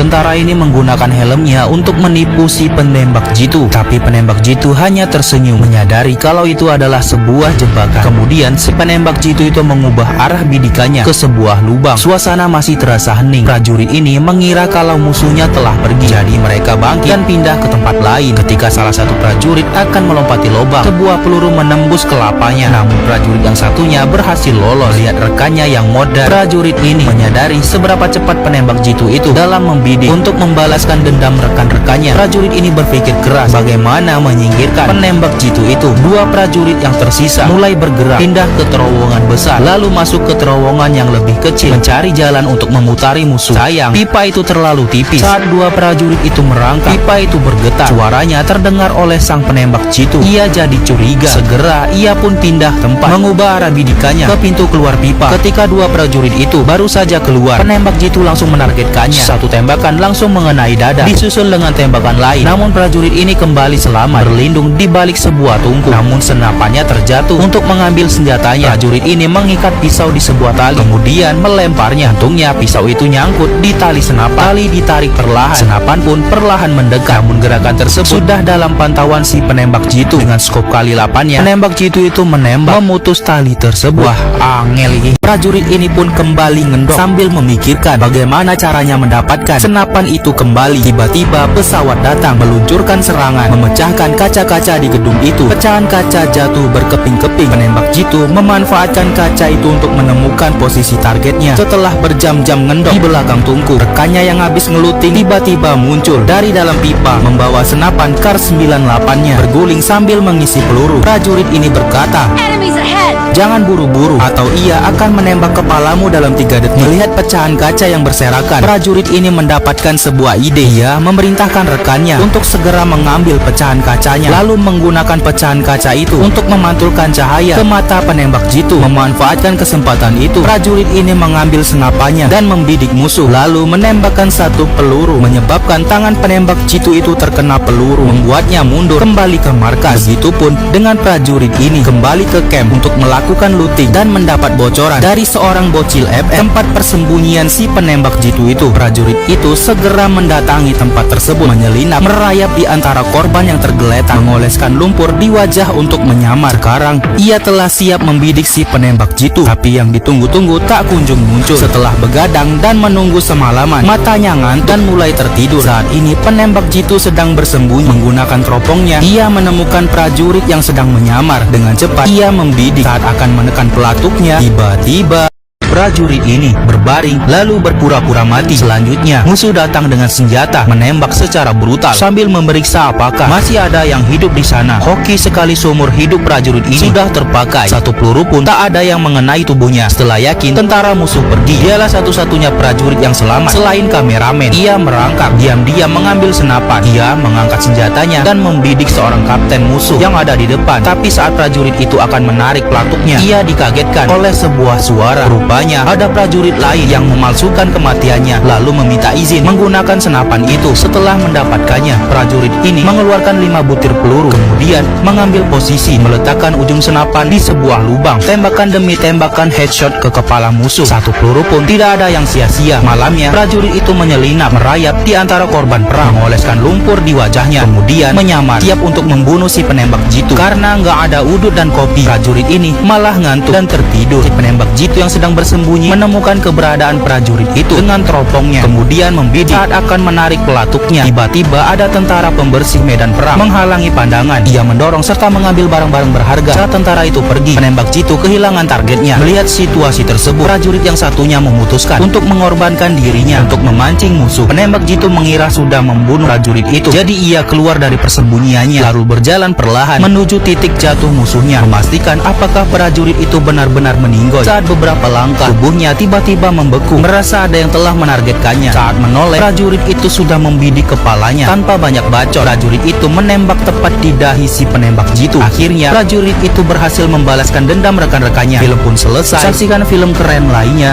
Tentara ini menggunakan helmnya untuk menipu si penembak jitu. Tapi penembak jitu hanya tersenyum, menyadari kalau itu adalah sebuah jebakan. Kemudian si penembak jitu itu mengubah arah bidikannya ke sebuah lubang. Suasana masih terasa hening. Prajurit ini mengira kalau musuhnya telah pergi. Jadi mereka bangkit dan pindah ke tempat lain. Ketika salah satu prajurit akan melompati lubang, sebuah peluru menembus kelapanya. Namun prajurit yang satunya berhasil lolos. Lihat rekannya yang modal. Prajurit ini menyadari seberapa cepat penembak jitu itu dalam membidik untuk membalaskan dendam rekan-rekannya. Prajurit ini berpikir keras bagaimana menyingkirkan penembak jitu itu. Dua prajurit yang tersisa mulai bergerak pindah ke terowongan besar, lalu masuk ke terowongan yang lebih kecil, mencari jalan untuk memutari musuh. Sayang, pipa itu terlalu tipis. Saat dua prajurit itu merangkak, pipa itu bergetar. Suaranya terdengar oleh sang penembak jitu. Ia jadi curiga. Segera ia pun pindah tempat, mengubah arah bidikannya ke pintu keluar pipa. Ketika dua prajurit itu baru saja keluar, penembak jitu langsung menargetkannya. Satu tembakan langsung mengenai dada, disusul dengan tembakan lain. Namun prajurit ini kembali selamat, berlindung di balik sebuah tungku. Namun senapannya terjatuh. Untuk mengambil senjatanya, prajurit ini mengikat pisau di sebuah tali, kemudian melemparnya. Untungnya pisau itu nyangkut di tali senapan. Tali ditarik perlahan, senapan pun perlahan mendekat. Namun gerakan tersebut sudah dalam pantauan si penembak jitu. Dengan skop kali 8-nya, penembak jitu itu menembak, memutus tali tersebut. Wah, angel ini. Prajurit ini pun kembali ngendok sambil memikirkan bagaimana caranya mendapatkan senapan itu kembali. Tiba-tiba pesawat datang, meluncurkan serangan, memecahkan kaca-kaca di gedung itu. Pecahan kaca jatuh berkeping-keping. Penembak jitu memanfaatkan kaca itu untuk menemukan posisi targetnya. Setelah berjam-jam ngendok di belakang tungku, rekannya yang habis ngeluting tiba-tiba muncul dari dalam pipa membawa senapan Kar 98-nya, berguling sambil mengisi peluru. Prajurit ini berkata, "Jangan buru-buru atau ia akan menembak kepalamu dalam 3 detik." Melihat pecahan kaca yang berserakan, prajurit ini mendapatkan sebuah ide. Ia memerintahkan rekannya untuk segera mengambil pecahan kacanya, lalu menggunakan pecahan kaca itu untuk memantulkan cahaya ke mata penembak jitu. Memanfaatkan kesempatan itu, prajurit ini mengambil senapannya dan membidik musuh, lalu menembakkan satu peluru, menyebabkan tangan penembak jitu itu terkena peluru, membuatnya mundur kembali ke markas. Begitupun dengan prajurit ini kembali ke camp untuk melakukan looting dan mendapat bocoran dari seorang bocil FM, tempat persembunyian si penembak jitu itu. Prajurit itu segera mendatangi tempat tersebut, menyelinap, merayap di antara korban yang tergeletak, mengoleskan lumpur di wajah untuk menyamar. Sekarang ia telah siap membidik si penembak jitu, tapi yang ditunggu-tunggu tak kunjung muncul. Setelah begadang dan menunggu semalaman, matanya ngantuk dan mulai tertidur. Saat ini penembak jitu sedang bersembunyi. Menggunakan teropongnya, ia menemukan prajurit yang sedang menyamar. Dengan cepat ia membidik. Saat akan menekan pelatuknya, tiba-tiba prajurit ini berbaring lalu berpura-pura mati. Selanjutnya musuh datang dengan senjata, menembak secara brutal sambil memeriksa apakah masih ada yang hidup di sana. Hoki sekali, seumur hidup prajurit ini sudah terpakai. Satu peluru pun tak ada yang mengenai tubuhnya. Setelah yakin tentara musuh pergi, dialah satu-satunya prajurit yang selamat selain kameramen. Ia merangkak diam-diam mengambil senapan. Ia mengangkat senjatanya dan membidik seorang kapten musuh yang ada di depan. Tapi saat prajurit itu akan menarik pelatuknya, ia dikagetkan oleh sebuah suara. Rupanya ada prajurit lain yang memalsukan kematiannya, lalu meminta izin menggunakan senapan itu. Setelah mendapatkannya, prajurit ini mengeluarkan 5 butir peluru, kemudian mengambil posisi, meletakkan ujung senapan di sebuah lubang. Tembakan demi tembakan headshot ke kepala musuh. Satu peluru pun tidak ada yang sia-sia. Malamnya, prajurit itu menyelinap, merayap di antara korban perang, mengoleskan lumpur di wajahnya, kemudian menyamar, siap untuk membunuh si penembak jitu. Karena nggak ada udut dan kopi, prajurit ini malah ngantuk dan tertidur. Si penembak jitu yang sedang bersembunyi menemukan keberadaan prajurit itu dengan teropongnya, kemudian membidik. Saat akan menarik pelatuknya, tiba-tiba ada tentara pembersih medan perang menghalangi pandangan. Ia mendorong serta mengambil barang-barang berharga. Saat tentara itu pergi, penembak jitu kehilangan targetnya. Melihat situasi tersebut, prajurit yang satunya memutuskan untuk mengorbankan dirinya untuk memancing musuh. Penembak jitu mengira sudah membunuh prajurit itu, jadi ia keluar dari persembunyiannya lalu berjalan perlahan menuju titik jatuh musuhnya, memastikan apakah prajurit itu benar-benar meninggal. Saat beberapa langkah, tubuhnya tiba-tiba membeku, merasa ada yang telah menargetkannya. Saat menoleh, prajurit itu sudah membidik kepalanya. Tanpa banyak bacot, prajurit itu menembak tepat di dahi si penembak jitu. Akhirnya, prajurit itu berhasil membalaskan dendam rekan-rekannya. Film pun selesai. Saksikan film keren lainnya